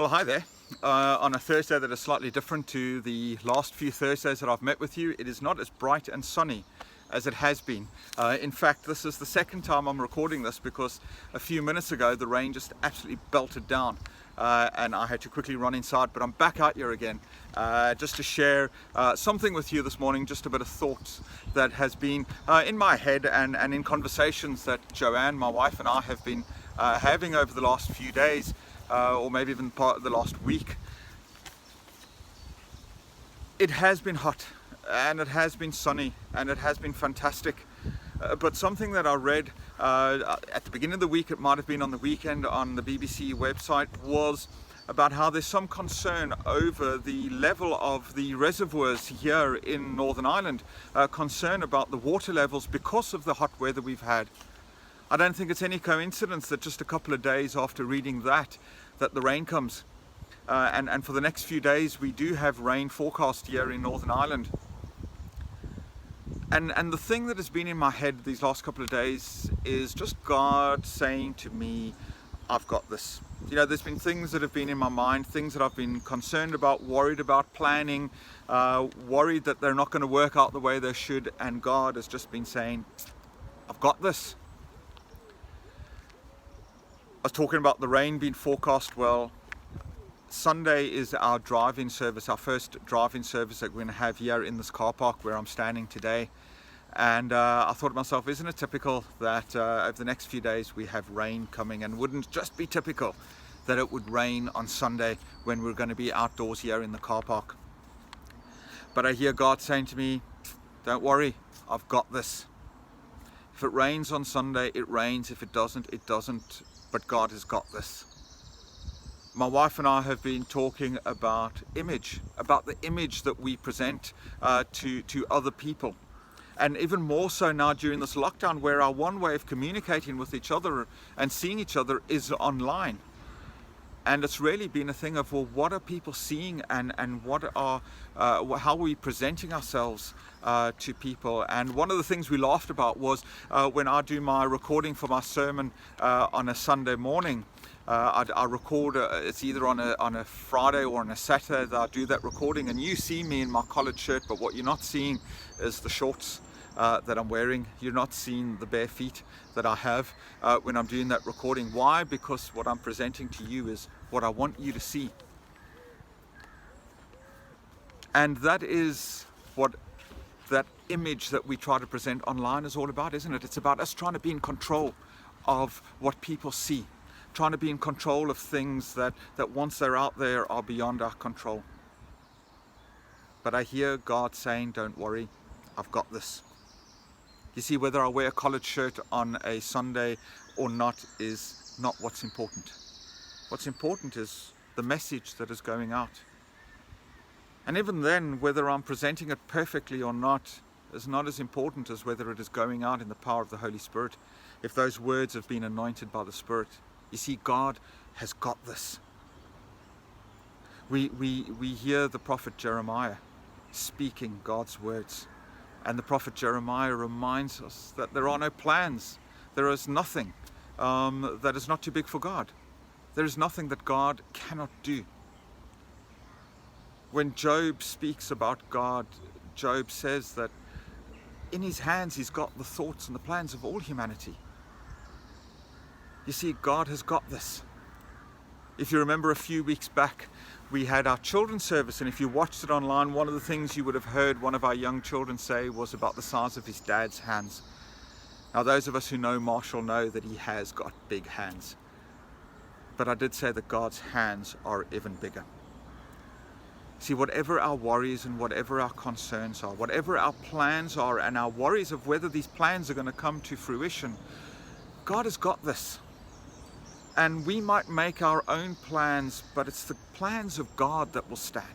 Well, hi there. On a Thursday that is slightly different to the last few Thursdays that I've met with you, it is not as bright and sunny as it has been. In fact, this is the second time I'm recording this because a few minutes ago the rain just absolutely belted down and I had to quickly run inside, but I'm back out here again just to share something with you this morning, just a bit of thoughts that has been in my head and in conversations that Joanne, my wife, and I have been having over the last few days. Or maybe even part of the last week. It has been hot and it has been sunny and it has been fantastic, but something that I read at the beginning of the week, it might have been on the weekend on the BBC website, was about how there's some concern over the level of the reservoirs here in Northern Ireland, concern about the water levels because of the hot weather we've had. I don't think it's any coincidence that just a couple of days after reading that the rain comes. And for the next few days we do have rain forecast here in Northern Ireland. And the thing that has been in my head these last couple of days is just God saying to me, I've got this. You know, there's been things that have been in my mind, things that I've been concerned about, worried about, planning, worried that they're not going to work out the way they should, and God has just been saying, I've got this. I was talking about the rain being forecast. Well, Sunday is our drive-in service, our first drive-in service that we're going to have here in this car park where I'm standing today. And I thought to myself, isn't it typical that over the next few days we have rain coming, and wouldn't it just be typical that it would rain on Sunday when we're going to be outdoors here in the car park? But I hear God saying to me, don't worry, I've got this. If it rains on Sunday, it rains. If it doesn't, it doesn't. But God has got this. My wife and I have been talking about the image that we present to other people. And even more so now during this lockdown, where our one way of communicating with each other and seeing each other is online. And it's really been a thing of, well, what are people seeing, and how are we presenting ourselves to people? And one of the things we laughed about was when I do my recording for my sermon on a Sunday morning, I record, it's either on a Friday or on a Saturday that I do that recording, and you see me in my collared shirt, but what you're not seeing is the shorts that I'm wearing. You're not seeing the bare feet that I have when I'm doing that recording. Why? Because what I'm presenting to you is what I want you to see. And that is what that image that we try to present online is all about, isn't it? It's about us trying to be in control of what people see, trying to be in control of things that once they're out there are beyond our control. But I hear God saying, don't worry, I've got this. You see, whether I wear a collared shirt on a Sunday or not is not what's important. What's important is the message that is going out. And even then, whether I'm presenting it perfectly or not is not as important as whether it is going out in the power of the Holy Spirit, if those words have been anointed by the Spirit. You see, God has got this. We hear the prophet Jeremiah speaking God's words. And the prophet Jeremiah reminds us that there are no plans. There is nothing that is not too big for God. There is nothing that God cannot do. When Job speaks about God, Job says that in his hands he's got the thoughts and the plans of all humanity. You see, God has got this. If you remember a few weeks back, we had our children's service, and if you watched it online, one of the things you would have heard one of our young children say was about the size of his dad's hands. Now, those of us who know Marshall know that he has got big hands. But I did say that God's hands are even bigger. See, whatever our worries and whatever our concerns are, whatever our plans are, and our worries of whether these plans are going to come to fruition, God has got this. And we might make our own plans, but it's the plans of God that will stand.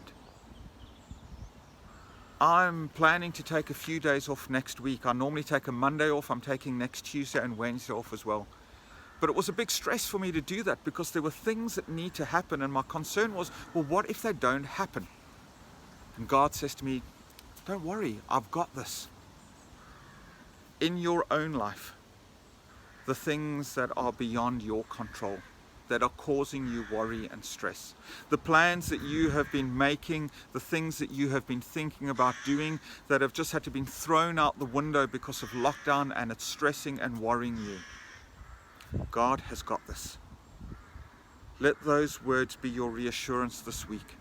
I'm planning to take a few days off next week. I normally take a Monday off. I'm taking next Tuesday and Wednesday off as well. But it was a big stress for me to do that because there were things that need to happen, and my concern was, well, what if they don't happen? And God says to me, don't worry, I've got this. In your own life, the things that are beyond your control, that are causing you worry and stress. The plans that you have been making, the things that you have been thinking about doing that have just had to be thrown out the window because of lockdown, and it's stressing and worrying you. God has got this. Let those words be your reassurance this week.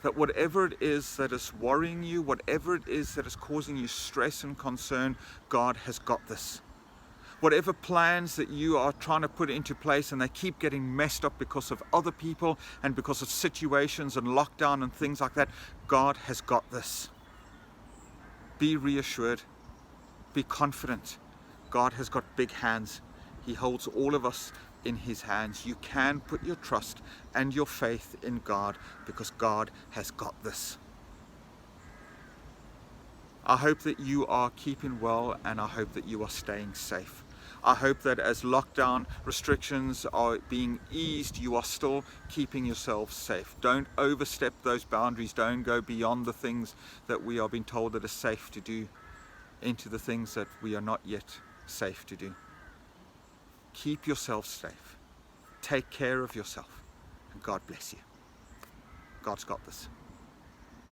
That whatever it is that is worrying you, whatever it is that is causing you stress and concern, God has got this. Whatever plans that you are trying to put into place and they keep getting messed up because of other people and because of situations and lockdown and things like that, God has got this. Be reassured. Be confident. God has got big hands. He holds all of us in His hands. You can put your trust and your faith in God because God has got this. I hope that you are keeping well, and I hope that you are staying safe. I hope that as lockdown restrictions are being eased, you are still keeping yourselves safe. Don't overstep those boundaries. Don't go beyond the things that we are being told that are safe to do into the things that we are not yet safe to do. Keep yourself safe. Take care of yourself, and God bless you. God's got this.